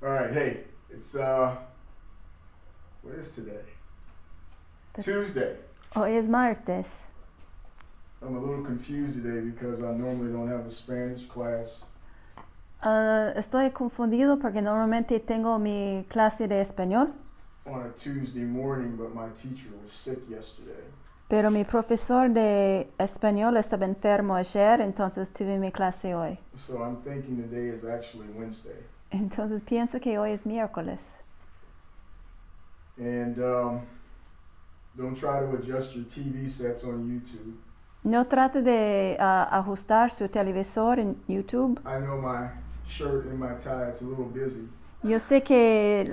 All right, hey, it's what is today? Tuesday. Hoy es martes. I'm a little confused today because I normally don't have a Spanish class. Estoy confundido porque normalmente tengo mi clase de español, On a Tuesday morning, but my teacher was sick yesterday. pero mi profesor de español estaba enfermo ayer, entonces tuve mi clase hoy. So I'm thinking today is actually Wednesday. Entonces pienso que hoy es miércoles. And don't try to adjust your TV sets on YouTube. No trate de ajustar su televisor en YouTube. I know my shirt and my tie, it's a little busy. Yo sé que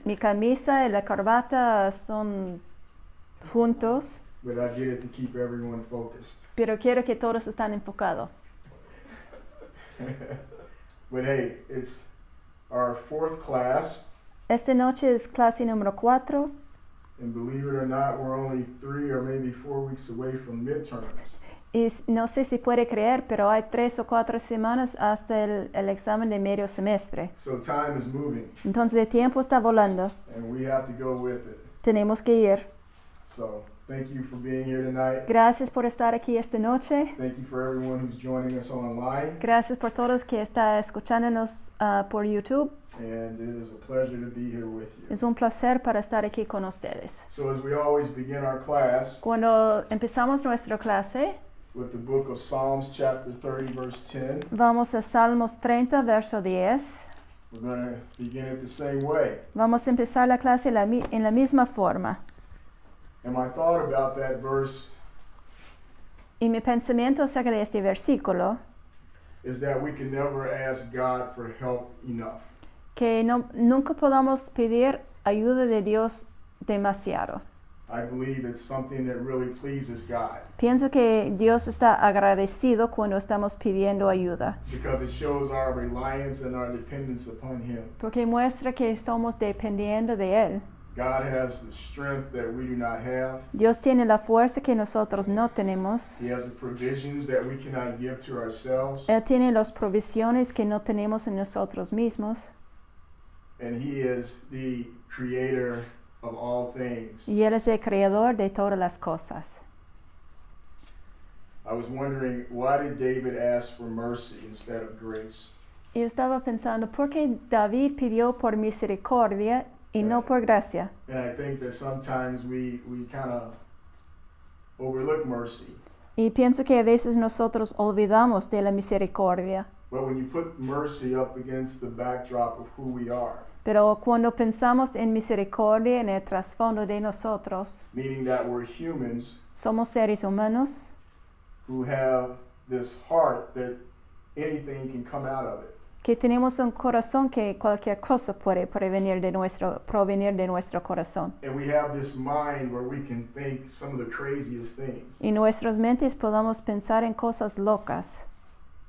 mi camisa y la corbata son juntos, But I did it to keep everyone focused. pero quiero que todos estén enfocados. But hey, it's our fourth class. Esta noche es clase número 4. And believe it or not, we're only 3 or maybe 4 weeks away from midterms. Y no sé si puede creer, pero hay 3 o 4 semanas hasta el examen de medio semestre. So time is moving, Entonces el tiempo está volando. and we have to go with it. Tenemos que ir. So thank you for being here tonight. Gracias por estar aquí esta noche. Thank you for everyone who's joining us online. Gracias por todos que están escuchándonos por YouTube. And it is a pleasure to be here with you. Es un placer para estar aquí con ustedes. So as we always begin our class Cuando empezamos nuestra clase, with the book of Psalms chapter 30 verse 10, vamos a Salmos 30, verso 10. we're going to begin it the same way. Vamos a empezar la clase en la misma forma. And my thought about that verse Y mi pensamiento acerca de este versículo, is that we can never ask God for help enough. que nunca podamos pedir ayuda de Dios demasiado. I believe it's something that really pleases God Pienso que Dios está agradecido cuando estamos pidiendo ayuda, because it shows our reliance and our dependence upon Him. porque muestra que estamos dependiendo de Él. God has the strength that we do not have. Dios tiene la fuerza que nosotros no tenemos. He has the provisions that we cannot give to ourselves. Él tiene las provisiones que no tenemos en nosotros mismos. And He is the creator of all things. Y Él es el creador de todas las cosas. I was wondering, why did David ask for mercy instead of grace? Y estaba pensando, ¿por qué David pidió por misericordia y no por gracia? And I think that sometimes we kind of overlook mercy. Y pienso que a veces nosotros olvidamos de la misericordia. But when you put mercy up against the backdrop of who we are, Pero cuando pensamos en misericordia en el trasfondo de nosotros, meaning that we're humans somos seres humanos who have this heart that anything can come out of it. que tenemos un corazón que cualquier cosa puede provenir de nuestro corazón. And we have this mind where we can think some of the craziest things. Y nuestras mentes podamos pensar en cosas locas.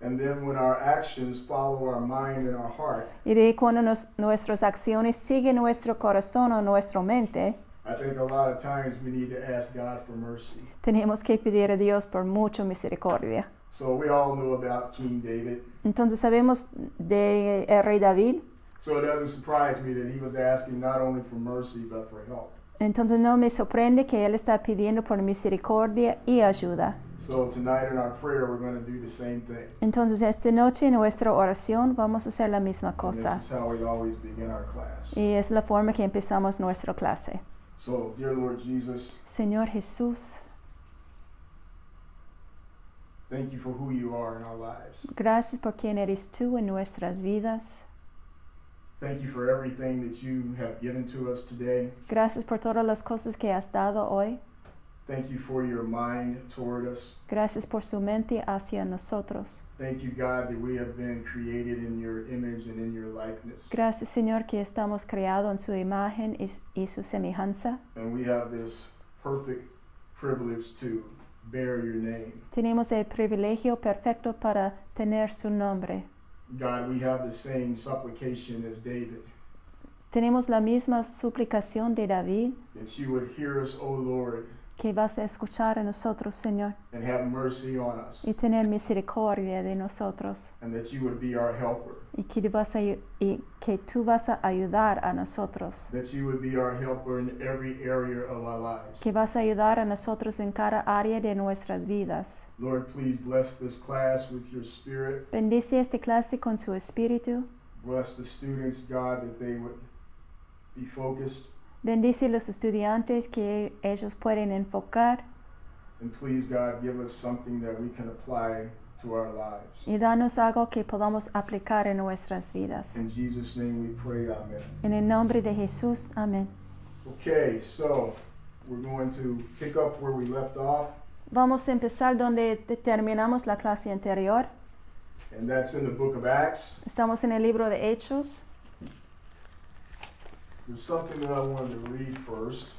And then when our actions follow our mind and our heart, Y de cuando nuestras acciones siguen nuestro corazón o nuestra mente, I think a lot of times we need to ask God for mercy. tenemos que pedir a Dios por mucha misericordia. So we all know about King David. Entonces sabemos de el rey David. So it doesn't surprise me that he was asking not only for mercy but for help. Entonces no me sorprende que él está pidiendo por misericordia y ayuda. So tonight in our prayer we're going to do the same thing. Entonces esta noche en nuestra oración vamos a hacer la misma And cosa. this is how we always begin our class. Y es la forma que empezamos nuestra clase. So, dear Lord Jesus, Señor Jesús, thank you for who you are in our lives. gracias por quien eres tú en nuestras vidas. Thank you for everything that you have given to us today. Gracias por todas las cosas que has dado hoy. Thank you for your mind toward us. Gracias por su mente hacia nosotros. Thank you, God, that we have been created in your image and in your likeness. Gracias, Señor, que estamos creados en su imagen y su semejanza. And we have this perfect privilege to bear your name. Tenemos el privilegio perfecto para tener su nombre. God, we have the same supplication as David, Tenemos la misma suplicación de David, that you would hear us, O Lord, que vas a escuchar a nosotros, Señor, and have mercy on us, y tener misericordia de nosotros, and that you would be our helper. y y que tú vas a ayudar a nosotros, that you would be our helper in every area of our lives. que vas a ayudar a nosotros en cada área de nuestras vidas. Lord, please bless this class with your spirit. Bendice esta clase con su espíritu. Bless the students, God, that they would be focused. Bendice a los estudiantes que ellos pueden enfocar. And please, God, give us something that we can apply to our lives. Y danos algo que podamos aplicar en nuestras vidas. In Jesus' name we pray, amen. En el nombre de Jesús, amén. Okay, so we're going to pick up where we left off, Vamos a empezar donde terminamos la clase anterior. and that's in the book of Acts. Estamos en el libro de Hechos. There's something that I wanted to read first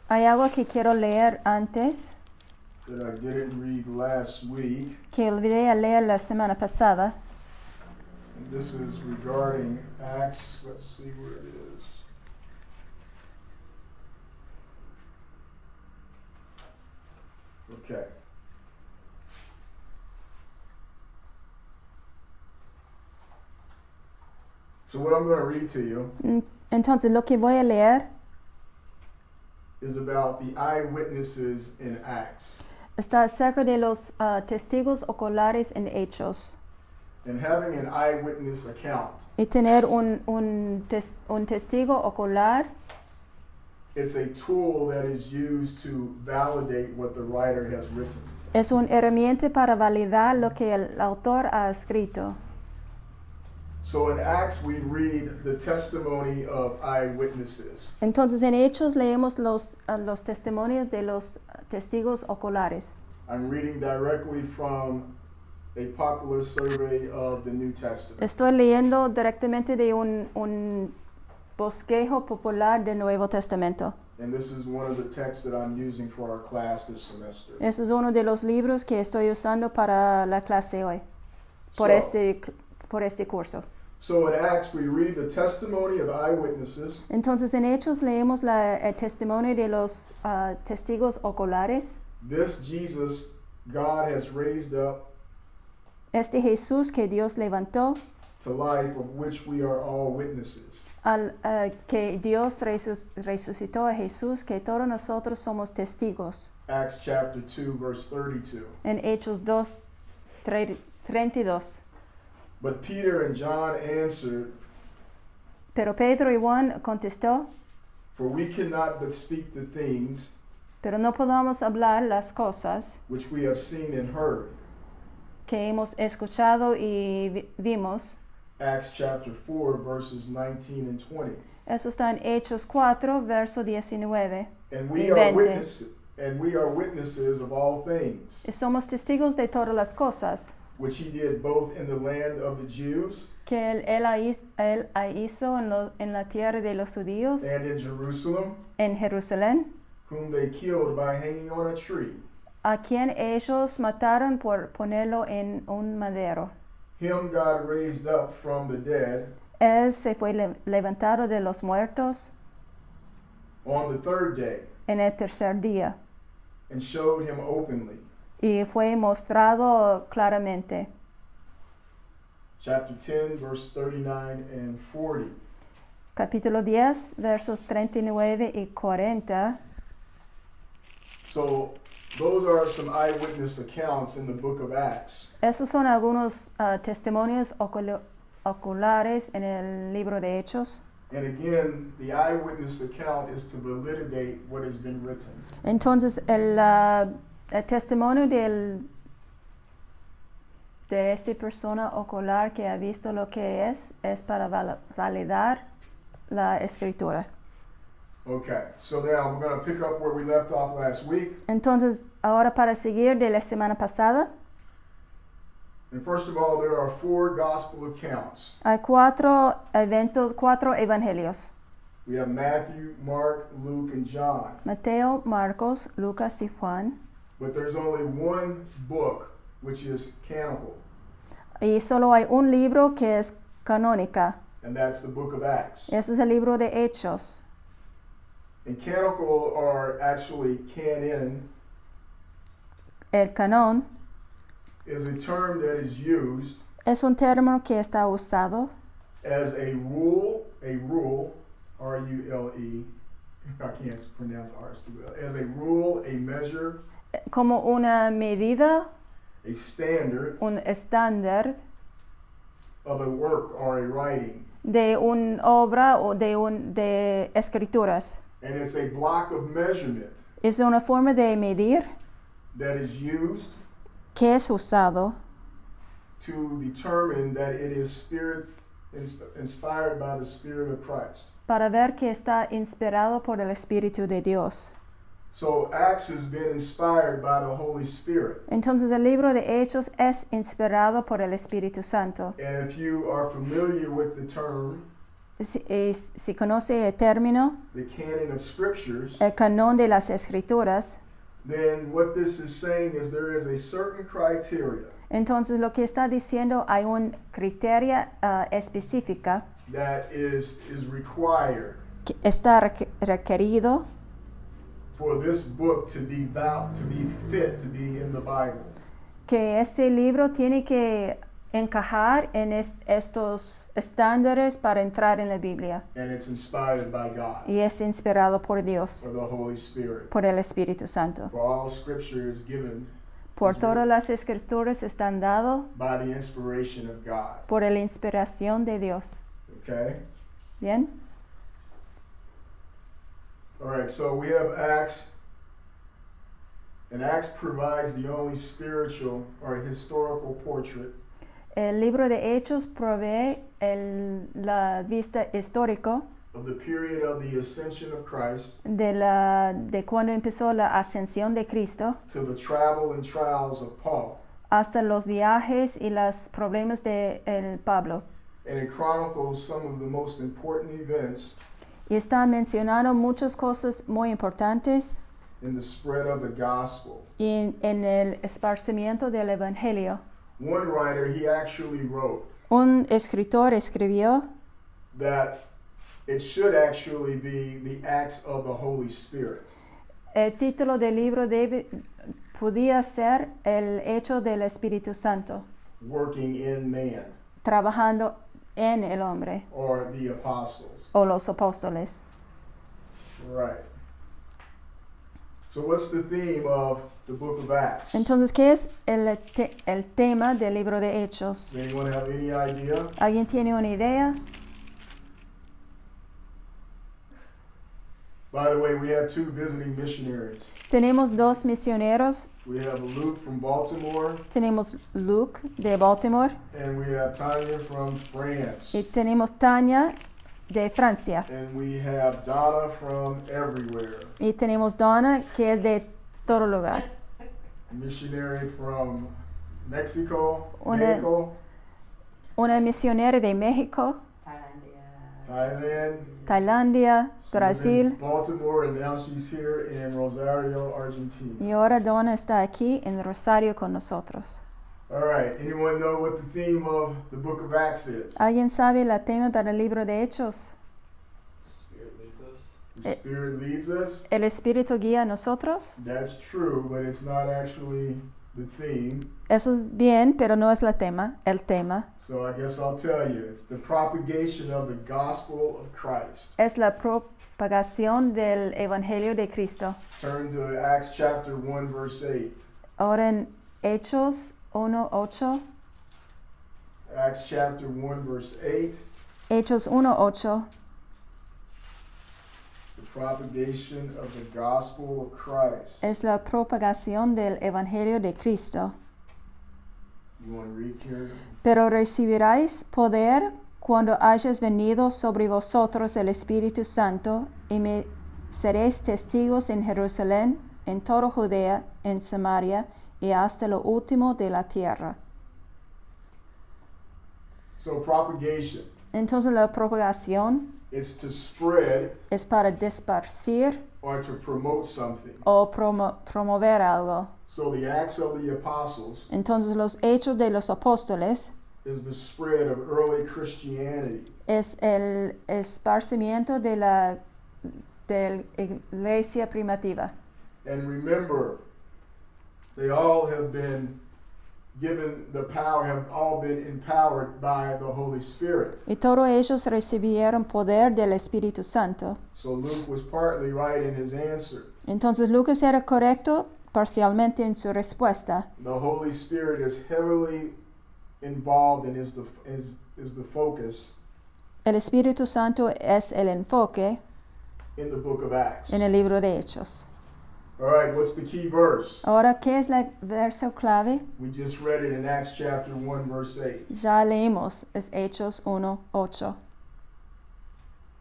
Hay algo que quiero leer antes, that I didn't read last week, que olvidé a leer la semana pasada. and this is regarding Acts. Let's see where it is. Okay. So what I'm going to read to you Entonces, lo que voy a leer is about the eyewitnesses in Acts. está acerca de los testigos oculares en Hechos. And having an eyewitness account, Y tener un testigo ocular it's a tool that is used to validate what the writer has written. es una herramienta para validar lo que el autor ha escrito. So in Acts, we read the testimony of eyewitnesses. Entonces, en Hechos leemos los testimonios de los testigos oculares. I'm reading directly from a popular survey of the New Testament. Estoy leyendo directamente de un bosquejo popular del Nuevo Testamento. And this is one of the texts that I'm using for our class this semester. Ese es uno de los libros que estoy usando para la clase hoy, por este curso. So in Acts, we read the testimony of eyewitnesses. Entonces, en Hechos leemos el testimonio de los testigos oculares. This Jesus God has raised up Este Jesús que Dios levantó, to life, of which we are all witnesses. que Dios resucitó a Jesús, que todos nosotros somos testigos. Acts chapter 2, verse 32. En Hechos 2, 32. But Peter and John answered, Pero Pedro y Juan contestó, for we cannot but speak the things pero no podamos hablar las cosas which we have seen and heard. que hemos escuchado y vimos. Acts chapter 4, verses 19 and 20. Eso está en Hechos 4, verso 19. And Y we are 20. witnesses of all things, Y somos testigos de todas las cosas which he did both in the land of the Jews que él hizo en la tierra de los judíos, and in Jerusalem, en Jerusalén, whom they killed by hanging on a tree. a quien ellos mataron por ponerlo en un madero. Him God raised up from the dead Él se fue levantado de los muertos on the third day en el tercer día and showed him openly. y fue mostrado claramente. Chapter 10, verse 39 and 40. Capítulo 10, versos 39 y 40. So those are some eyewitness accounts in the book of Acts. Esos son algunos testimonios oculares en el libro de Hechos. And again, the eyewitness account is to validate what has been written. Entonces, el testimonio de esta persona ocular que ha visto lo que es para validar la escritura. Okay, so now we're going to pick up where we left off last week. Entonces, ahora para seguir de la semana pasada, And first of all, there are 4 gospel accounts. hay 4 evangelios. We have Matthew, Mark, Luke, and John. Mateo, Marcos, Lucas y Juan. But there's only one book which is canonical, Y solo hay un libro que es canónica. and that's the book of Acts. Eso es el libro de Hechos. And canonical are actually canon, El canon is a term that is used es un término que está usado as a rule, R-U-L-E, I can't pronounce R's too well, as a rule, a measure, como una medida, a standard un estándar of a work or a writing. de una obra o de escrituras. And it's a block of measurement Es una forma de medir that is used que es usado to determine that it is inspired by the Spirit of Christ. para ver que está inspirado por el Espíritu de Dios. So Acts has been inspired by the Holy Spirit. Entonces el libro de Hechos es inspirado por el Espíritu Santo. And if you are familiar with the term, Si conoce el término, the canon of scriptures, el canon de las Escrituras, then what this is saying is there is a certain criteria entonces lo que está diciendo hay un criterio específica that is required que está requerido for this book to be fit to be in the Bible. que este libro tiene que encajar en estos estándares para entrar en la Biblia And it's inspired by God, y es inspirado por Dios, or the Holy Spirit. por el Espíritu Santo. For all scripture is given Por todas las escrituras están dadas by the inspiration of God. por la inspiración de Dios. Okay? ¿Bien? All right, so we have Acts. And Acts provides the only spiritual or historical portrait El libro de Hechos provee la vista histórico of the period of the ascension of Christ de cuando empezó la ascensión de Cristo to the travel and trials of Paul. hasta los viajes y los problemas de Pablo. And it chronicles some of the most important events Y está mencionando muchas cosas muy importantes in the spread of the gospel. en el esparcimiento del Evangelio. One writer, he actually wrote Un escritor escribió that it should actually be the Acts of the Holy Spirit. el título del libro podía ser el hecho del Espíritu Santo, Working in man, trabajando en el hombre or the apostles. o los apóstoles. Right. So what's the theme of the book of Acts? Entonces, ¿qué es el tema del libro de Hechos? Does anyone have any idea? ¿Alguien tiene una idea? By the way, we have two visiting missionaries. Tenemos dos misioneros. We have Luke from Baltimore, Tenemos Luke de Baltimore and we have Tanya from France. y tenemos Tania de Francia. And we have Donna from everywhere. Y tenemos Donna, que es de todo lugar. Missionary from Mexico, Una- Mexico, Una misionera de México, Thailand. Tailandia, She was in Brasil. Baltimore, and now she's here in Rosario, Argentina. Y ahora Donna está aquí en Rosario con nosotros. All right. Anyone know what the theme of the book of Acts is? ¿Alguien sabe el tema para el libro de Hechos? Spirit leads us. The Spirit leads us. ¿El Espíritu guía a nosotros? That's true, but it's not actually the theme. Eso es bien, pero no es el tema. So I guess I'll tell you. It's the propagation of the gospel of Christ. Es la propagación del Evangelio de Cristo. Turn to Acts chapter 1, verse 8. Ahora en Hechos 1:8. Acts chapter 1, verse 8. Hechos 1:8. It's the propagation of the gospel of Christ. Es la propagación del Evangelio de Cristo. You want to read here? Pero recibiréis poder cuando hayas venido sobre vosotros el Espíritu Santo, y me seréis testigos en Jerusalén, en toda Judea, en Samaria, y hasta lo último de la tierra. So propagation, Entonces la propagación it's to spread es para disparcir or to promote something. o promover algo. So the Acts of the Apostles Entonces los hechos de los apóstoles is the spread of early Christianity. es el esparcimiento de la iglesia primitiva. And remember, they all have been given the power, have all been empowered by the Holy Spirit. Y todos ellos recibieron poder del Espíritu Santo. So Luke was partly right in his answer. Entonces Lucas era correcto parcialmente en su respuesta. The Holy Spirit is heavily involved and is the focus El Espíritu Santo es el enfoque in the book of Acts. en el libro de Hechos. All right, what's the key verse? Ahora, ¿qué es el verso clave? We just read it in Acts chapter 1, verse 8. Ya leímos, es Hechos 1:8.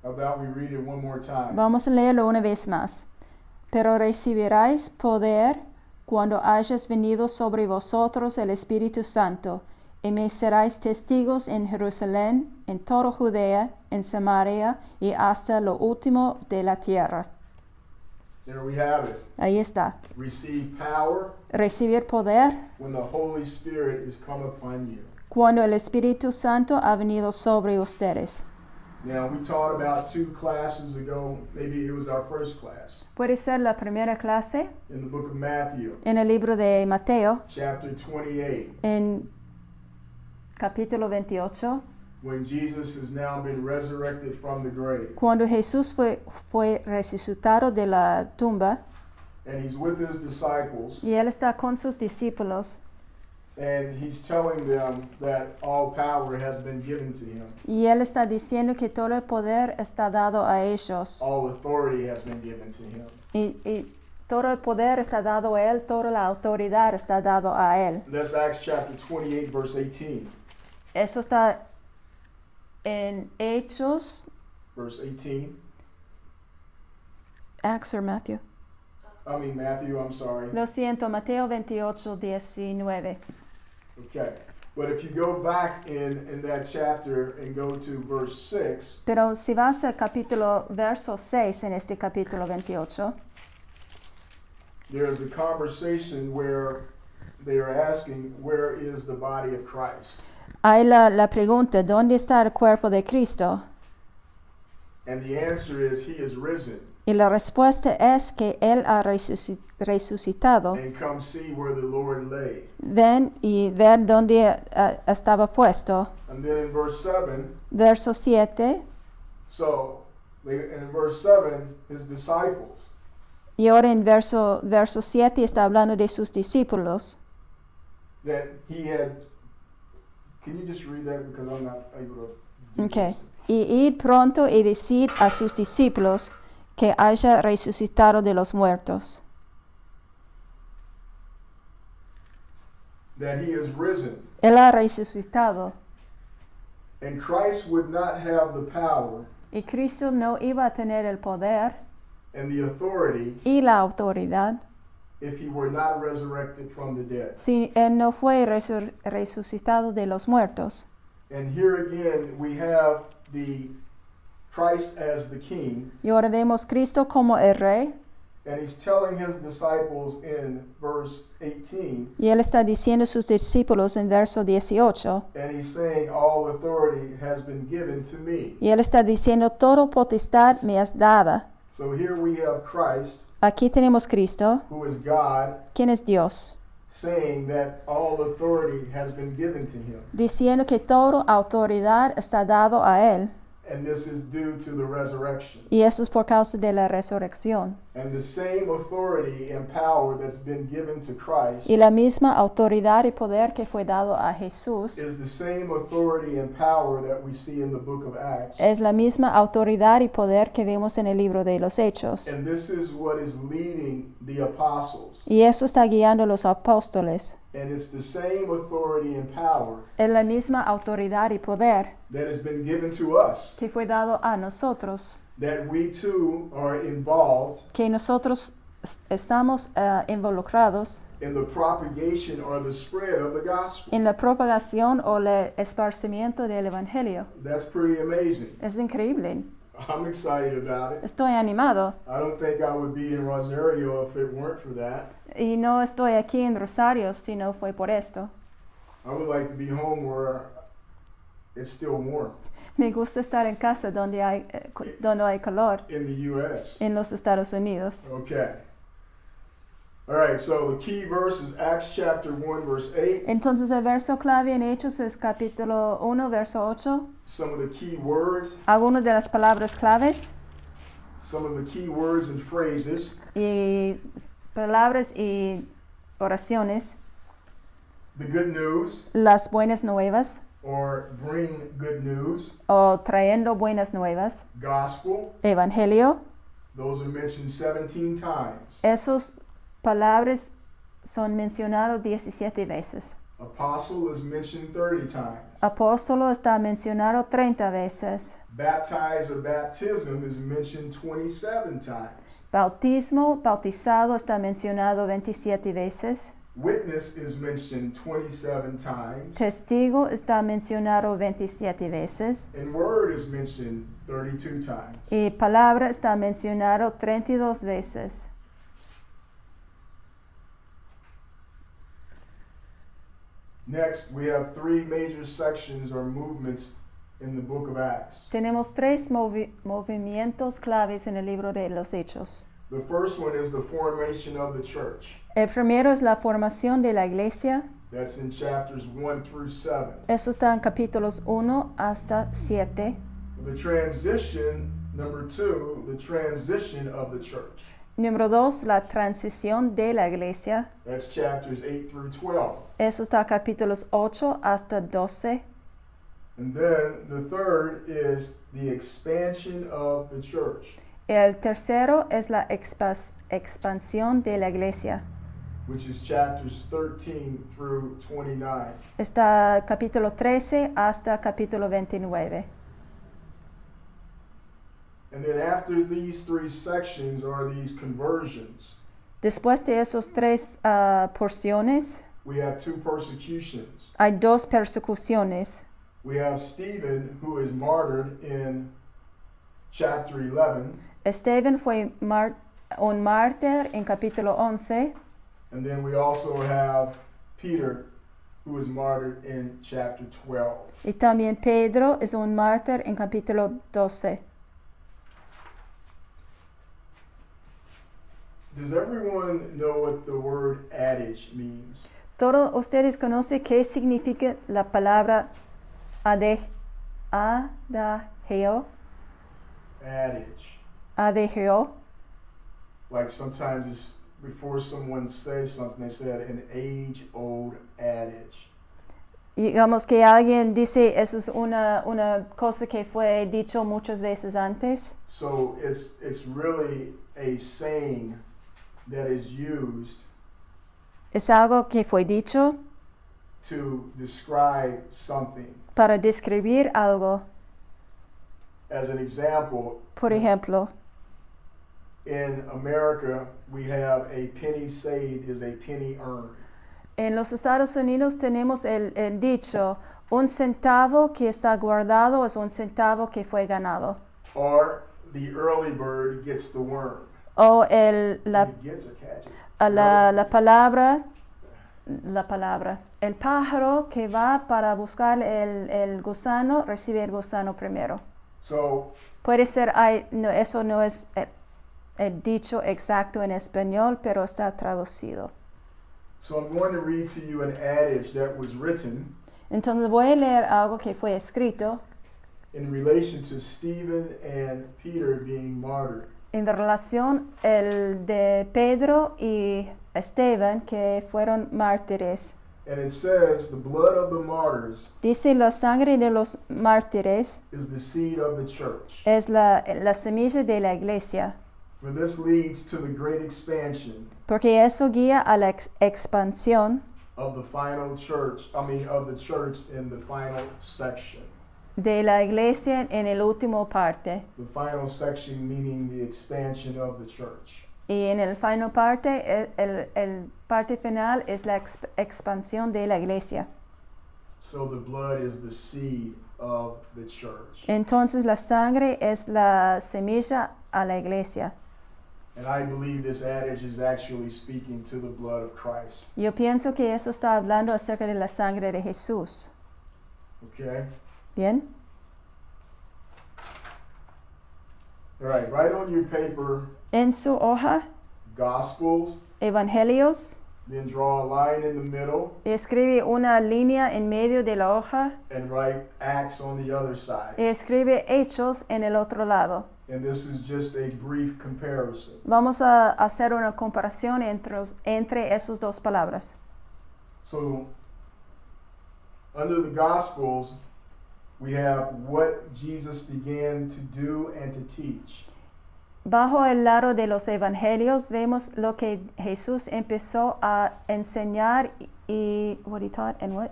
How about we read it one more time? Vamos a leerlo una vez más. Pero recibiráis poder cuando hayas venido sobre vosotros el Espíritu Santo, y me seráis testigos en Jerusalén, en toda Judea, en Samaria y hasta lo último de la tierra. There we have it. Ahí está. Receive power Recibir poder when the Holy Spirit is come upon you. cuando el Espíritu Santo ha venido sobre ustedes. Now, we taught about 2 classes ago, maybe it was our first class, Puede ser la primera clase in the book of Matthew, en el libro de Mateo, chapter 28, en capítulo 28, when Jesus has now been resurrected from the grave. cuando Jesús fue resucitado de la tumba And he's with his disciples, y él está con sus discípulos and he's telling them that all power has been given to him. y él está diciendo que todo el poder está dado a ellos All authority has been given to him. y todo el poder está dado a él, toda la autoridad está dado a él. That's Acts chapter 28, verse 18. Eso está en Hechos, Verse 18. Acts or Matthew. Matthew, I'm sorry. Lo siento, Mateo 28:19. Okay. But if you go back in that chapter and go to verse 6, Pero si vas al capítulo verso 6 en este capítulo 28, there's a conversation where they are asking, where is the body of Christ? hay la pregunta, ¿dónde está el cuerpo de Cristo? And the answer is, he is risen. Y la respuesta es que Él ha resucitado. And come see where the Lord lay. Ven y ver dónde estaba puesto. And then in verse 7, Verso 7, in verse 7, his disciples, y ahora en verso 7 está hablando de sus discípulos. that he had, can you just read that because I'm not able to do Okay. this. Y id pronto y decid a sus discípulos que haya resucitado de los muertos. That he is risen. Él ha resucitado. And Christ would not have the power Y Cristo no iba a tener el poder and the authority y la autoridad if he were not resurrected from the dead. si Él no fue resucitado de los muertos. And here again we have the Christ as the king, Y ahora vemos Cristo como el rey. and he's telling his disciples in verse 18, Y Él está diciendo a sus discípulos en verso 18. and he's saying, all authority has been given to me. Y Él está diciendo, todo potestad me es dada. So here we have Christ, Aquí tenemos Cristo, who is God, quien es Dios, saying that all authority has been given to him. diciendo que toda autoridad está dado a Él. And this is due to the resurrection. Y eso es por causa de la resurrección. And the same authority and power that's been given to Christ Y la misma autoridad y poder que fue dado a Jesús is the same authority and power that we see in the book of Acts. es la misma autoridad y poder que vemos en el libro de los Hechos. And this is what is leading the apostles. Y eso está guiando a los apóstoles. And it's the same authority and power Es la misma autoridad y poder that has been given to us, que fue dado a nosotros, that we too are involved que nosotros estamos involucrados in the propagation or the spread of the gospel. en la propagación o el esparcimiento del Evangelio. That's pretty amazing. Es increíble. I'm excited about it. Estoy animado I don't think I would be in Rosario if it weren't for that. y no estoy aquí en Rosario si no fue por esto. I would like to be home where it's still warm Me gusta estar en casa donde hay calor in the U.S. en los Estados Unidos. Okay. All right, so the key verse is Acts chapter 1, verse 8. Entonces el verso clave en Hechos es capítulo 1, verso 8. Some of the key words, Algunas de las palabras claves some of the key words and phrases. y palabras y oraciones. The good news, Las buenas nuevas or bring good news. o trayendo buenas nuevas. Gospel, Evangelio. those are mentioned 17 times. Esas palabras son mencionados 17 veces. Apostle is mentioned 30 times. Apóstolo está mencionado 30 veces. Baptize or baptism is mentioned 27 times. Bautismo, bautizado está mencionado 27 veces. Witness is mentioned 27 times. Testigo está mencionado 27 veces. And word is mentioned 32 times. Y palabra está mencionado 32 veces. Next, we have three major sections or movements in the book of Acts. Tenemos tres movimientos claves en el libro de los Hechos. The first one is the formation of the church. El primero es la formación de la iglesia. That's in chapters 1 through 7. Eso está en capítulos 1 hasta 7. The transition, number 2, the transition of the church. Número 2, la transición de la iglesia. That's chapters 8 through 12. Eso está capítulos 8 hasta 12. And then the third is the expansion of the church, El tercero es la expansión de la iglesia. which is chapters 13 through 29. Está capítulo 13 hasta capítulo 29. And then after these three sections are these conversions. Después de esos tres porciones, We have two persecutions. hay dos persecuciones. We have Stephen, who is martyred in chapter 11. Esteban fue un mártir en capítulo 11. And then we also have Peter, who is martyred in chapter 12. Y también Pedro es un mártir en capítulo 12. Does everyone know what the word adage means? ¿Todos ustedes conocen qué significa la palabra adagio? Adage. Adagio. Like sometimes it's before someone says something, they said an age-old adage. Digamos que alguien dice, eso es una cosa que fue dicho muchas veces antes. So it's really a saying that is used Es algo que fue dicho to describe something. para describir algo. As an example, Por ejemplo, in America, we have a penny saved is a penny earned. en los Estados Unidos tenemos el dicho, un centavo que está guardado es un centavo que fue ganado. Or the early bird gets the worm. O It gets or catches. la palabra. El pájaro que va para buscar el gusano recibe el gusano primero. So Puede ser, eso no es el dicho exacto en español, pero está traducido. So I'm going to read to you an adage that was written Entonces voy a leer algo que fue escrito in relation to Stephen and Peter being martyred. en relación el de Pedro y Esteban que fueron mártires. And it says, the blood of the martyrs Dice, la sangre de los mártires is the seed of the church. es la semilla de la iglesia, For this leads to the great expansion porque eso guía a la expansión of the final church, of the church in the final section. de la iglesia en el último parte. The final section meaning the expansion of the church. Y en el final parte, el parte final es la expansión de la iglesia. So the blood is the seed of the church. Entonces la sangre es la semilla a la iglesia. And I believe this adage is actually speaking to the blood of Christ. Yo pienso que eso está hablando acerca de la sangre de Jesús. Okay? ¿Bien? All right, write on your paper En su hoja, Gospels, evangelios. Then draw a line in the middle Y escribe una línea en medio de la hoja. and write Acts on the other side. Y escribe hechos en el otro lado. And this is just a brief comparison. Vamos a hacer una comparación entre esas dos palabras. So, under the Gospels, we have what Jesus began to do and to teach. Bajo el lado de los evangelios vemos lo que Jesús empezó a enseñar y what he taught and what?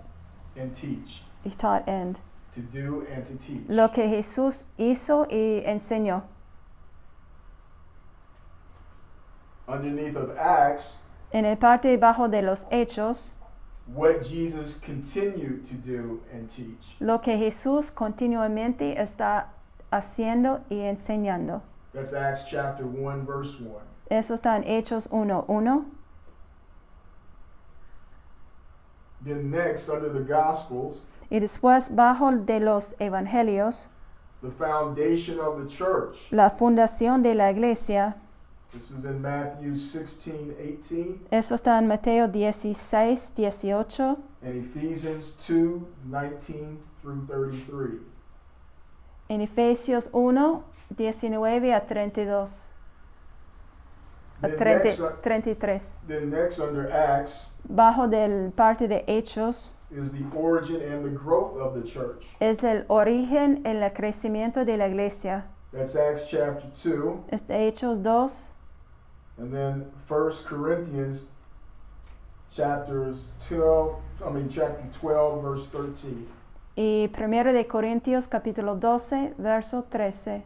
And teach. He taught and. To do and to teach. Lo que Jesús hizo y enseñó. Underneath of Acts, En el parte bajo de los hechos, what Jesus continued to do and teach. lo que Jesús continuamente está haciendo y enseñando. That's Acts chapter 1, verse 1. Eso está en Hechos 1:1. Then next, under the Gospels, Y después bajo de los evangelios, the foundation of the church. la fundación de la iglesia. This is in Matthew 16:18 Eso está en Mateo 16:18 and Ephesians 2:19 through 33. en Efesios 1:19 a 32. A Then 33. Then next under Acts Bajo del parte de Hechos is the origin and the growth of the church. es el origen y el crecimiento de la iglesia. That's Acts chapter 2. Es de Hechos 2. And then 1 Corinthians chapter 12, verse 13. Y 1 de Corintios capítulo 12, verso 13.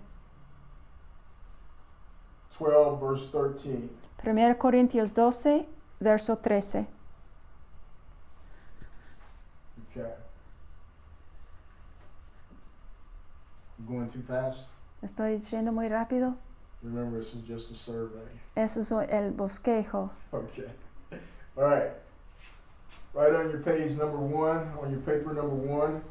12, verse 13. 1 Corintios 12, verso 13. Okay. I'm going too fast? ¿Estoy yendo muy rápido? Remember, this is just a survey. Eso es el bosquejo. Okay. All right. Right on your page number 1, on your paper number 1.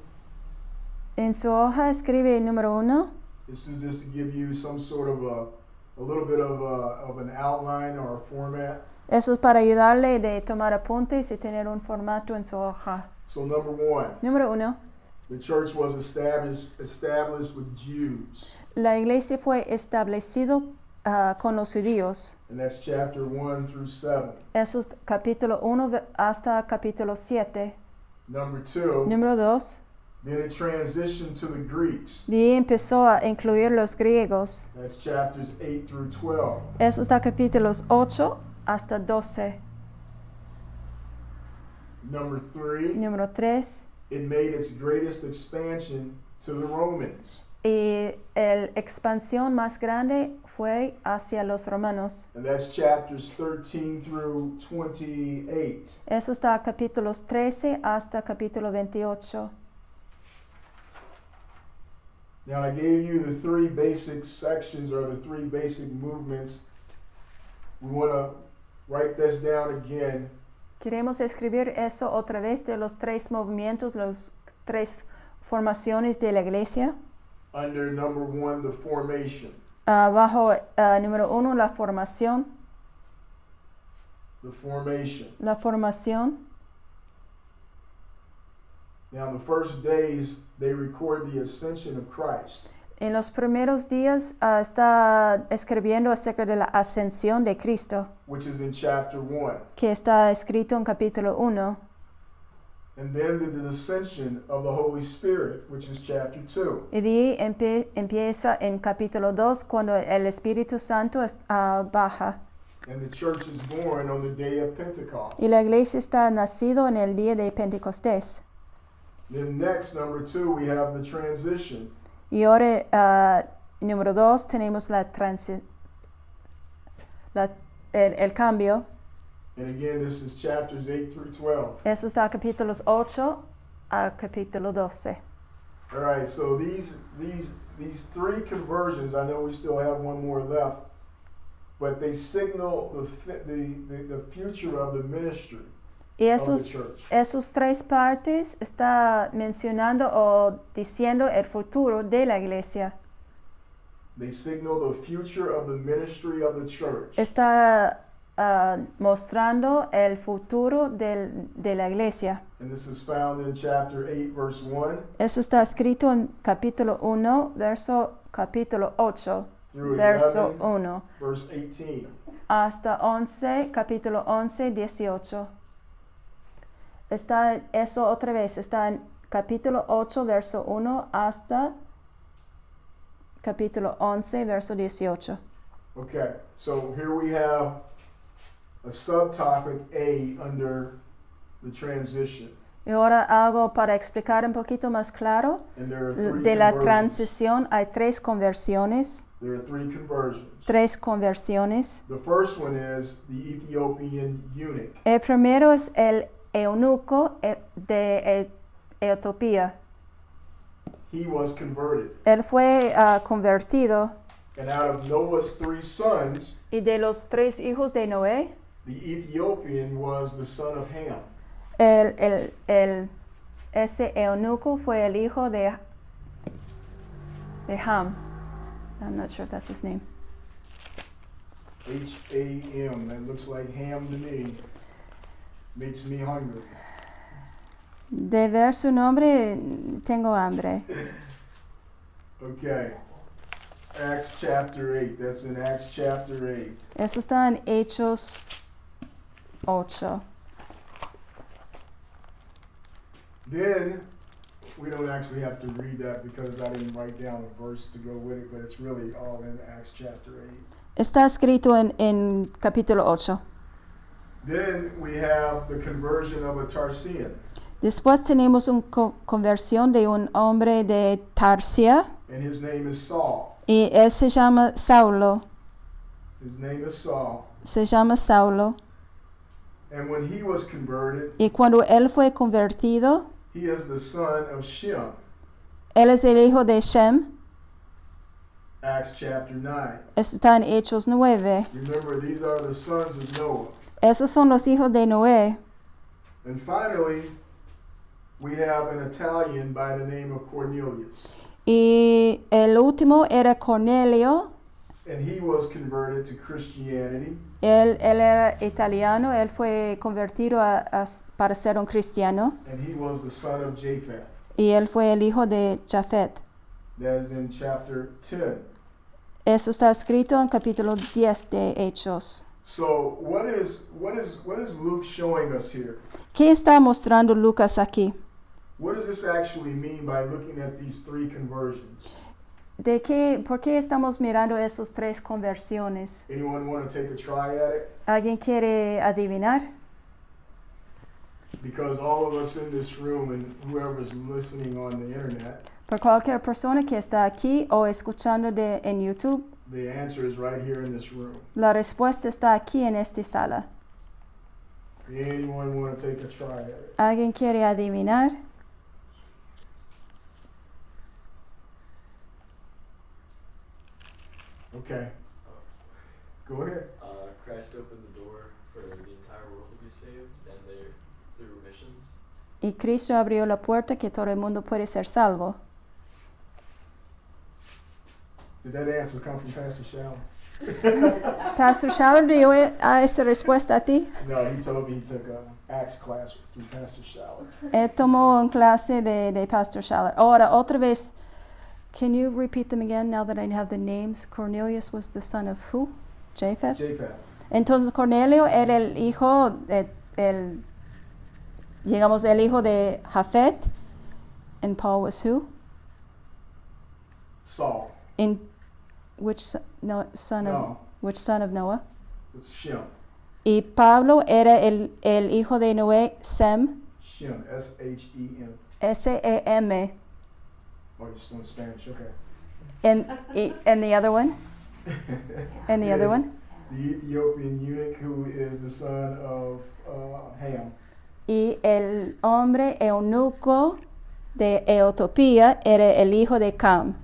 En su hoja escribe el número 1. This is just to give you some sort of a little bit of an outline or a format. Eso es para ayudarle de tomar apuntes y tener un formato en su hoja. So number 1, Número 1. the church was established with Jews. La iglesia fue establecido con los judíos. And that's chapter 1 through 7. Eso es capítulo 1 hasta capítulo 7. Number 2, Número 2. then it transitioned to the Greeks. De ahí empezó a incluir los griegos. That's chapters 8 through 12. Eso está capítulos 8 hasta 12. Number 3, Número 3. it made its greatest expansion to the Romans. Y la expansión más grande fue hacia los romanos. And that's chapters 13 through 28. Eso está capítulos 13 hasta capítulo 28. Now I gave you the 3 basic sections or the 3 basic movements. We want to write this down again. Queremos escribir eso otra vez de los 3 movimientos, los 3 formaciones de la iglesia. Under number 1, the formation. Bajo número 1, la formación. The formation. La formación. Now, in the first days, they record the ascension of Christ. En los primeros días está escribiendo acerca de la ascensión de Cristo, Which is in chapter 1. que está escrito en capítulo 1. And then the descension of the Holy Spirit, which is chapter 2. Y de ahí empieza en capítulo 2, cuando el Espíritu Santo baja. And the church is born on the day of Pentecost. Y la iglesia está nacido en el día de Pentecostés. Then next, number 2, we have the transition. Y ahora, número 2, tenemos el cambio. And again, this is chapters 8 through 12. Eso está capítulos 8 a capítulo 12. All right, so these 3 conversions, I know we still have one more left, but they signal the future of the ministry Y of the church. esos 3 partes está mencionando o diciendo el futuro de la iglesia. They signal the future of the ministry of the church. Está mostrando el futuro de la iglesia. And this is found in chapter 8, verse 1 Eso está escrito en capítulo 1, capítulo 8, through verso 11, 1, verse 18. hasta 11, capítulo 11, 18. Está eso otra vez, está en capítulo 8, verso 1 hasta capítulo 11, verso 18. Okay, so here we have a subtopic A under the transition. Y ahora algo para explicar un poquito más claro. And there are three De la conversions. transición hay tres conversiones. There are three conversions. Tres conversiones. The first one is the Ethiopian eunuch. El primero es el eunuco de Etiopía. He was converted. Él fue convertido. And out of Noah's 3 sons, Y de los tres hijos de Noé, the Ethiopian was the son of Ham. ese eunuco fue el hijo de Ham. I'm not sure if that's his name. H-A-M. That looks like ham to me. Makes me hungry. De ver su nombre, tengo hambre. Okay. Acts chapter 8. That's in Acts chapter 8. Eso está en Hechos 8. Then, we don't actually have to read that because I didn't write down a verse to go with it, but it's really all in Acts chapter 8. Está escrito en capítulo 8. Then we have the conversion of a Tarsian, Después tenemos una conversión de un hombre de Tarsia and his name is Saul. y él se llama Saulo. His name is Saul. Se llama Saulo. And when he was converted, Y cuando él fue convertido, he is the son of Shem. él es el hijo de Shem. Acts chapter 9. Está en Hechos 9. Remember, these are the sons of Noah. Esos son los hijos de Noé. And finally, we have an Italian by the name of Cornelius. Y el último era Cornelio. And he was converted to Christianity. Él era italiano, él fue convertido para ser un cristiano. And he was the son of Japheth. Y él fue el hijo de Jafet. That is in chapter 10. Eso está escrito en capítulo 10 de Hechos. So what is Luke showing us here? ¿Qué está mostrando Lucas aquí? What does this actually mean by looking at these 3 conversions? ¿Por qué estamos mirando esas tres conversiones? Anyone want to take a try at it? ¿Alguien quiere adivinar? Because all of us in this room and whoever's listening on the internet, Por cualquier persona que está aquí o escuchando en YouTube, the answer is right here in this room. la respuesta está aquí en esta sala. Anyone want to take a try at it? ¿Alguien quiere adivinar? Okay. Go ahead. Christ opened the door for the entire world to be saved, and they're through missions. Y Cristo abrió la puerta que todo el mundo puede ser salvo. Did that answer come from Pastor Shalom? Pastor Shalom dio esa respuesta a ti. No, he told me he took a Acts class through Pastor Shalom. Él tomó una clase de Pastor Shalom. Ahora, otra vez, can you repeat them again now that I have the names? Cornelius was the son of who? Japheth? Japheth. Entonces Cornelio era el hijo, el hijo de Jafet. And Paul was who? Saul. In which son of Noah? It's Shem. Y Pablo era el hijo de Noé, Sem. Shem. S-H-E-M. S-E-M. Oh, you're still in Spanish. Okay. And the other one? And the other Yes, one? The Ethiopian eunuch who is the son of Ham. Y el hombre eunuco de Etiopía era el hijo de Cam.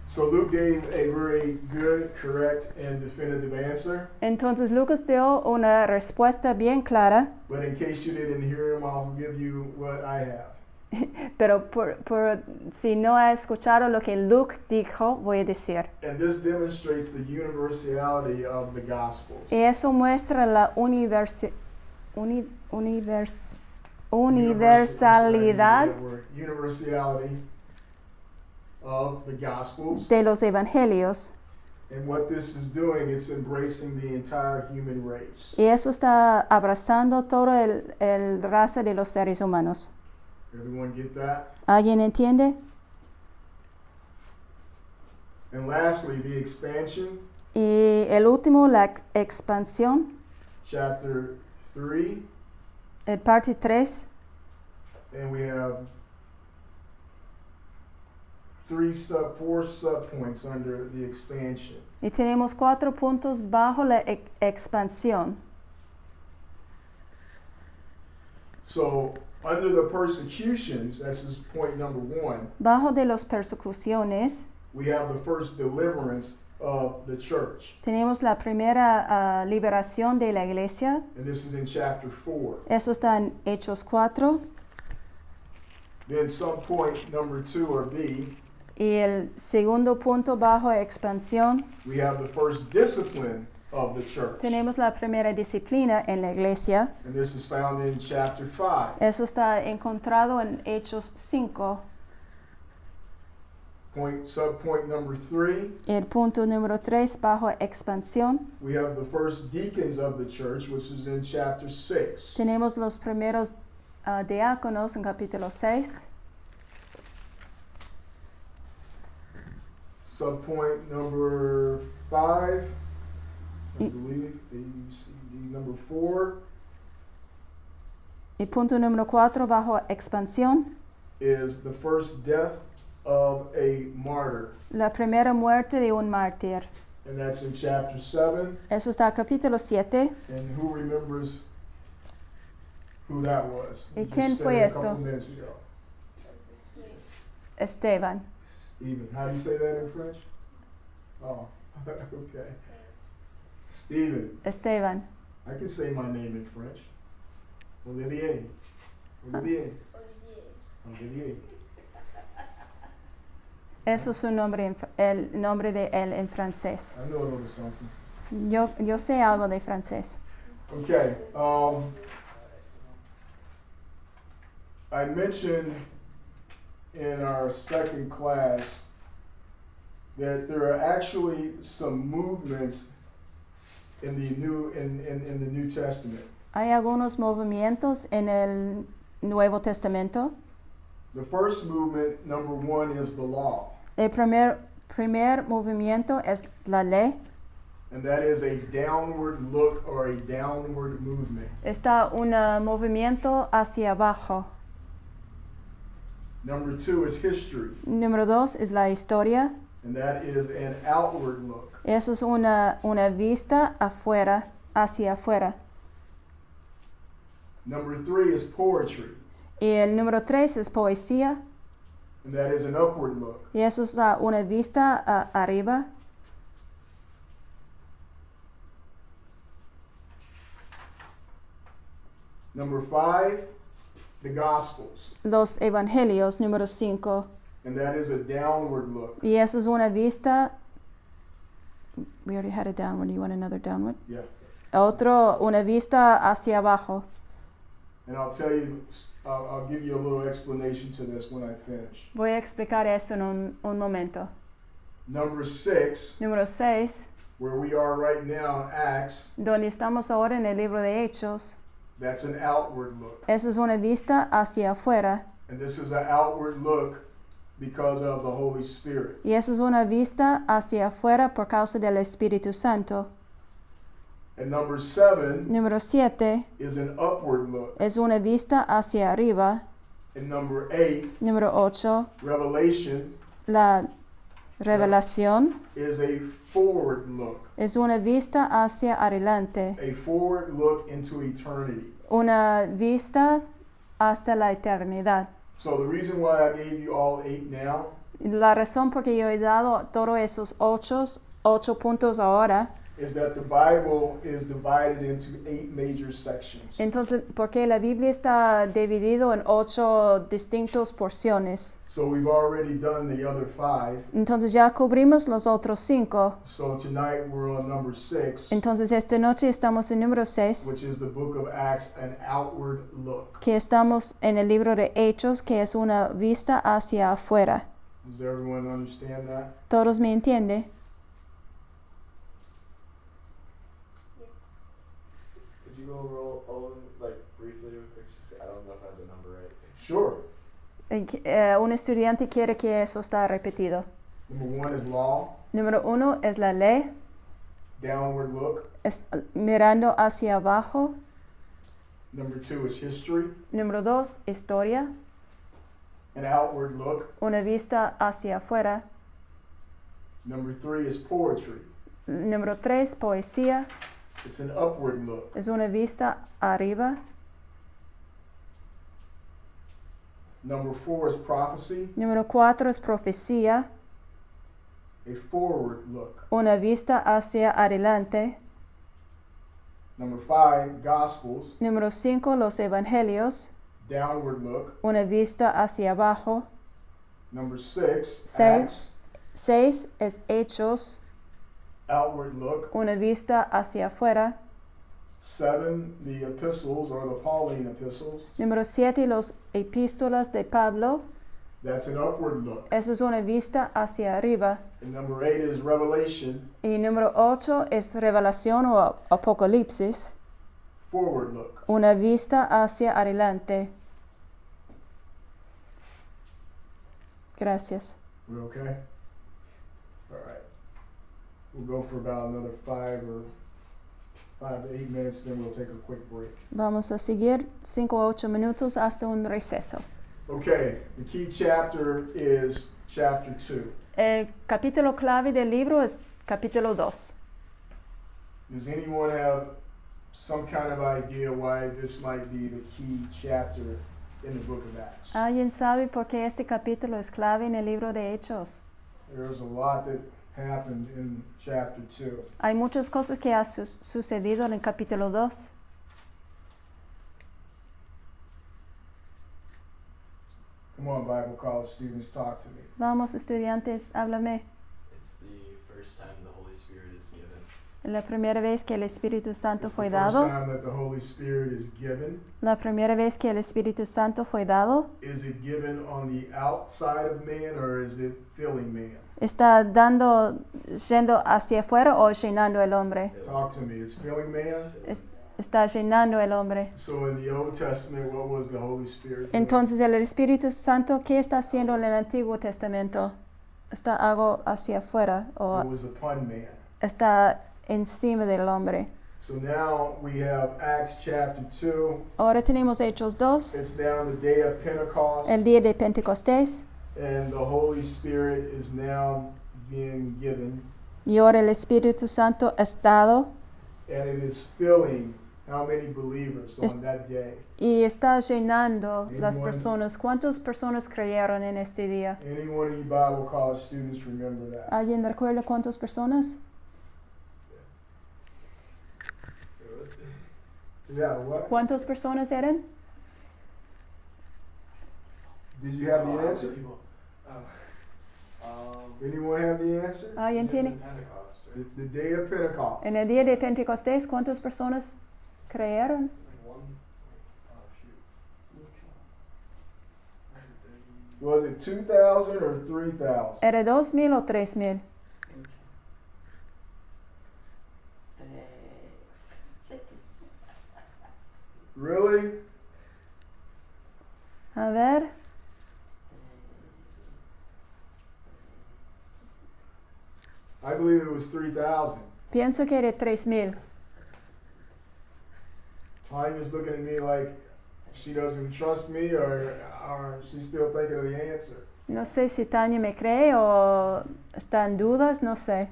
So Luke gave a very good, correct, and definitive answer. Entonces Lucas dio una respuesta bien clara. But in case you didn't hear him, I'll give you what I have. Pero si no ha escuchado lo que Luke dijo, voy a decir. And this demonstrates the universality of the Gospels. Y eso muestra la universalidad Universality of the Gospels. de los evangelios. And what this is doing, it's embracing the entire human race. Y eso está abrazando todo el raza de los seres humanos. Everyone get that? ¿Alguien entiende? And lastly, the expansion, Y el último, la expansión, chapter 3, el parte 3. and we have four subpoints under the expansion. Y tenemos 4 puntos bajo la expansión. So, under the persecutions, this is point number 1, Bajo de las persecuciones, we have the first deliverance of the church. tenemos la primera liberación de la iglesia. And this is in chapter 4. Eso está en Hechos 4. Then subpoint number 2, or B, Y el segundo punto bajo expansión, we have the first discipline of the church. tenemos la primera disciplina en la iglesia. And this is found in chapter 5. Eso está encontrado en Hechos 5. Subpoint number 3, El punto número 3 bajo expansión, we have the first deacons of the church, which is in chapter 6. tenemos los primeros diáconos en capítulo 6. Subpoint number 5, I Y- believe, A, B, C, D. Number 4 Y punto número 4 bajo expansión, is the first death of a martyr. la primera muerte de un mártir. And that's in chapter 7. Eso está en capítulo 7. And who remembers who that was? ¿Y We just quién said fue it a esto? couple minutes ago. Esteban. Stephen. How do you say that in French? Oh, okay. Stephen. Esteban. I can say my name in French. Olivier. Olivier. Olivier. Eso es su nombre, el nombre de él en francés. I know a little something. Yo sé algo de francés. Okay. I mentioned in our second class that there are actually some movements in the New Testament. Hay algunos movimientos en el Nuevo Testamento. The first movement, number 1, is the law, El primer movimiento es la ley. and that is a downward look or a downward movement. Está un movimiento hacia abajo. Number 2 is history, Número 2 es la historia. and that is an outward look. Eso es una vista afuera, hacia afuera. Number 3 is poetry, Y el número 3 es poesía. and that is an upward look. Y eso es una vista arriba. Number 5, the Gospels, Los evangelios, número 5. and that is a downward look. Y eso es una vista. We already had a downward. You want another downward? Yeah. Una vista hacia abajo. And I'll tell you, I'll give you a little explanation to this when I finish. Voy a explicar eso en un momento. Number 6, Número 6, where we are right now in Acts, donde estamos ahora en el libro de Hechos. that's an outward look. Eso es una vista hacia afuera. And this is an outward look because of the Holy Spirit. Y eso es una vista hacia afuera por causa del Espíritu Santo. And number 7 Número 7 is an upward look. es una vista hacia arriba. And number 8, Número 8, Revelation, la revelación is a forward look. es una vista hacia adelante. A forward look into eternity. Una vista hasta la eternidad. So the reason why I gave you all 8 now La razón por que yo he dado todos esos 8 puntos ahora is that the Bible is divided into 8 major sections. Entonces, porque la Biblia está dividido en 8 distintas porciones. So we've already done the other 5. Entonces ya cubrimos los otros 5. So tonight we're on number 6, Entonces esta noche estamos en número 6, which is the book of Acts, an outward look. que estamos en el libro de Hechos, que es una vista hacia afuera. Does everyone understand that? ¿Todos me entienden? Could you go roll all of them, like briefly real quick? Just, I don't know if I have the number right. Sure. Un estudiante quiere que eso está repetido. Number 1 is law, Número 1 es la ley, downward look. mirando hacia abajo. Number 2 is history, Número 2, historia, an outward look. una vista hacia afuera. Number 3 is poetry. Número 3, poesía, It's an upward look. es una vista arriba. Number 4 is prophecy, Número 4 es profecía, a forward look. una vista hacia adelante. Number 5, gospels, Número 5, los evangelios, downward look. una vista hacia abajo. Number 6, 6, Acts, 6 es hechos, outward look. una vista hacia afuera. 7, the epistles or the Pauline epistles, Número 7, los epístolas de Pablo, that's an upward look. esa es una vista hacia arriba. And number 8 is Revelation, Y número 8 es revelación o apocalipsis, forward look. una vista hacia adelante. Gracias. We okay? All right. We'll go for about another 5 to 8 minutes, then we'll take a quick break. Vamos a seguir 5 a 8 minutos hasta un receso. Okay, the key chapter is chapter 2. El capítulo clave del libro es capítulo 2. Does anyone have some kind of idea why this might be the key chapter in the book of Acts? ¿Alguien sabe por qué este capítulo es clave en el libro de Hechos? There's a lot that happened in chapter 2. Hay muchas cosas que han sucedido en el capítulo 2. Come on, Bible college students, talk to me. Vamos, estudiantes, háblame. It's the first time the Holy Spirit is given. La primera vez que el Espíritu Santo It's fue the first dado. time that the Holy Spirit is given. La primera vez que el Espíritu Santo fue dado. Is it given on the outside of man or is it filling man? ¿Está yendo hacia afuera o llenando el hombre? Talk to me. It's filling man. Está llenando el hombre. So in the Old Testament, what was the Holy Spirit doing? Entonces el Espíritu Santo, ¿qué está haciendo en el Antiguo Testamento? ¿Está algo hacia afuera o It was upon man. está encima del hombre? So now we have Acts chapter 2. Ahora tenemos Hechos 2, It's now the day of Pentecost. el día de Pentecostés, And the Holy Spirit is now being given. y ahora el Espíritu Santo es dado And it is filling how many believers Es- on that day? y está llenando las Anyone? personas. ¿Cuántas personas creyeron en este día? Any one of you Bible college students remember that? ¿Alguien recuerda cuántas personas? Yeah, what? ¿Cuántas personas eran? Did you have the Oh, answer? people. Anyone have the answer? ¿Alguien tiene? Pentecost, The, right? the day of Pentecost. En el día de Pentecostés, ¿cuántas personas creyeron? Like one. Oh shoot. Was it 2,000 or 3,000? ¿Era 2,000 o 3,000? Really? A ver, I believe it was 3,000. pienso que era 3,000. Tanya's looking at me like she doesn't trust me or she's still thinking of the answer. No sé si Tania me cree o está en dudas, no sé.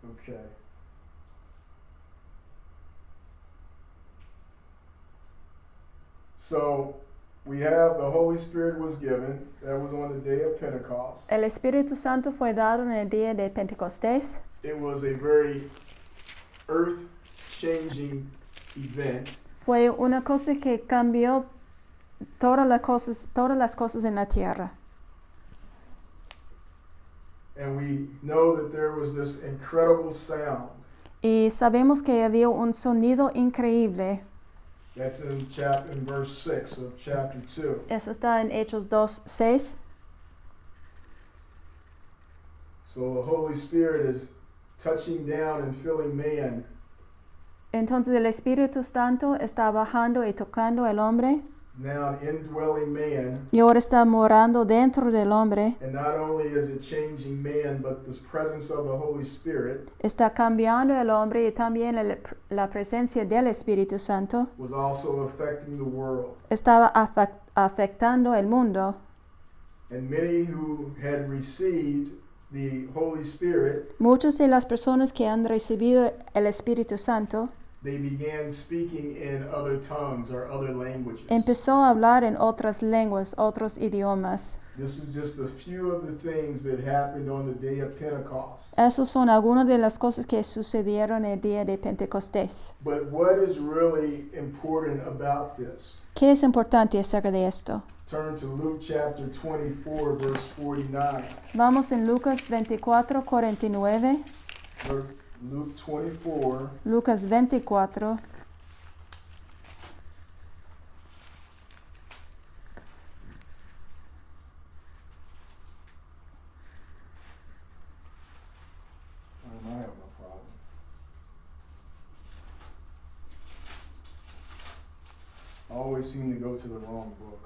Okay. So we have the Holy Spirit was given. That was on the day of Pentecost. El Espíritu Santo fue dado en el día de Pentecostés. It was a very earth-changing event. Fue una cosa que cambió todas las cosas en la tierra. And we know that there was this incredible sound. Y sabemos que había un sonido increíble. That's in verse 6 of chapter 2. Eso está en Hechos 2:6. So the Holy Spirit is touching down and filling man. Entonces el Espíritu Santo está bajando y tocando al hombre. Now indwelling man. Y ahora está morando dentro del hombre. And not only is it changing man, but this presence of the Holy Spirit Está cambiando el hombre y también la presencia del Espíritu Santo was also affecting the world. estaba afectando el mundo. And many who had received the Holy Spirit, Muchas de las personas que han recibido el Espíritu Santo they began speaking in other tongues or other languages. empezó a hablar en otras lenguas, otros idiomas. This is just a few of the things that happened on the day of Pentecost. Esas son algunas de las cosas que sucedieron el día de Pentecostés. But what is really important about this? ¿Qué es importante acerca de esto? Turn to Luke chapter 24, verse 49. Vamos en Lucas 24:49. Luke 24, Lucas 24. I have no problem. I always seem to go to the wrong book.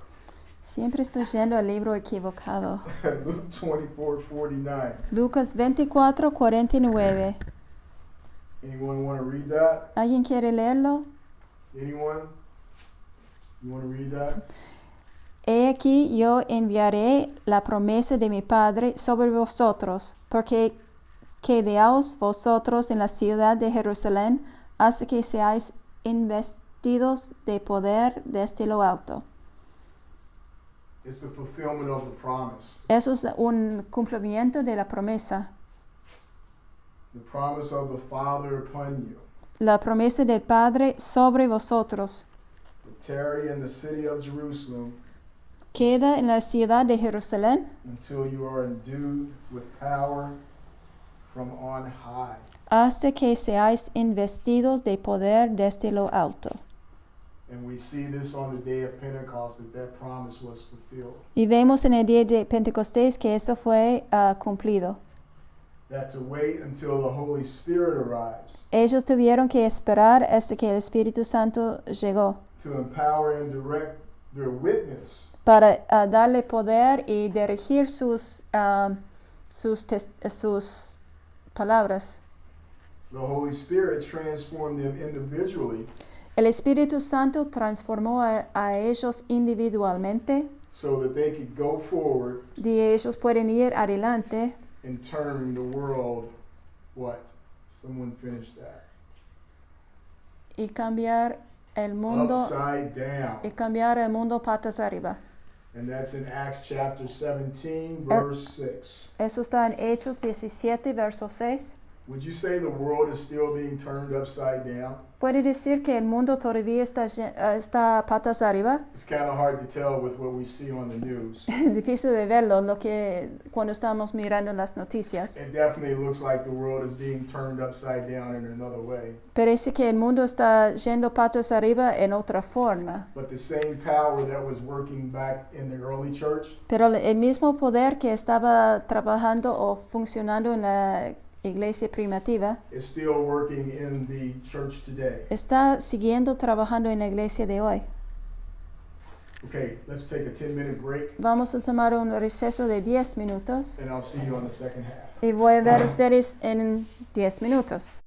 Siempre estoy yendo al libro equivocado. Luke 24:49. Lucas 24:49. Anyone want to read that? ¿Alguien quiere leerlo? Anyone? You want to read that? He aquí yo enviaré la promesa de mi Padre sobre vosotros, porque quedaos vosotros en la ciudad de Jerusalén hasta que seáis investidos de poder desde lo alto. It's the fulfillment of the promise. Eso es un cumplimiento de la promesa. The promise of the Father upon you. La promesa del Padre sobre vosotros. To tarry in the city of Jerusalem Queda en la ciudad de Jerusalén until you are endued with power from on high. hasta que seáis investidos de poder desde lo alto. And we see this on the day of Pentecost that promise was fulfilled. Y vemos en el día de Pentecostés que eso fue cumplido. That to wait until the Holy Spirit arrives Ellos tuvieron que esperar hasta que el Espíritu Santo llegó to empower and direct their witness para darle poder y dirigir sus palabras. The Holy Spirit transformed them individually El Espíritu Santo transformó a ellos individualmente so that they could go forward y ellos pueden ir adelante and turn the world, what? Someone finish that. y cambiar el mundo Upside down. y cambiar el mundo patas arriba. And that's in Acts chapter 17, verse 6. Eso está en Hechos 17, verso 6. Would you say the world is still being turned upside down? ¿Puede decir que el mundo todavía está patas arriba? It's kind of hard to tell with what we see on the news. Difícil de verlo cuando estamos mirando las noticias. It definitely looks like the world is being turned upside down in another way. Parece que el mundo está yendo patas arriba en otra forma. But the same power that was working back in the early church Pero el mismo poder que estaba trabajando o funcionando en la iglesia primitiva is still working in the church today. está siguiendo trabajando en la iglesia de hoy. Okay, let's take a 10-minute break Vamos a tomar un receso de 10 minutos and I'll see you on the second half. y voy a ver ustedes en 10 minutos.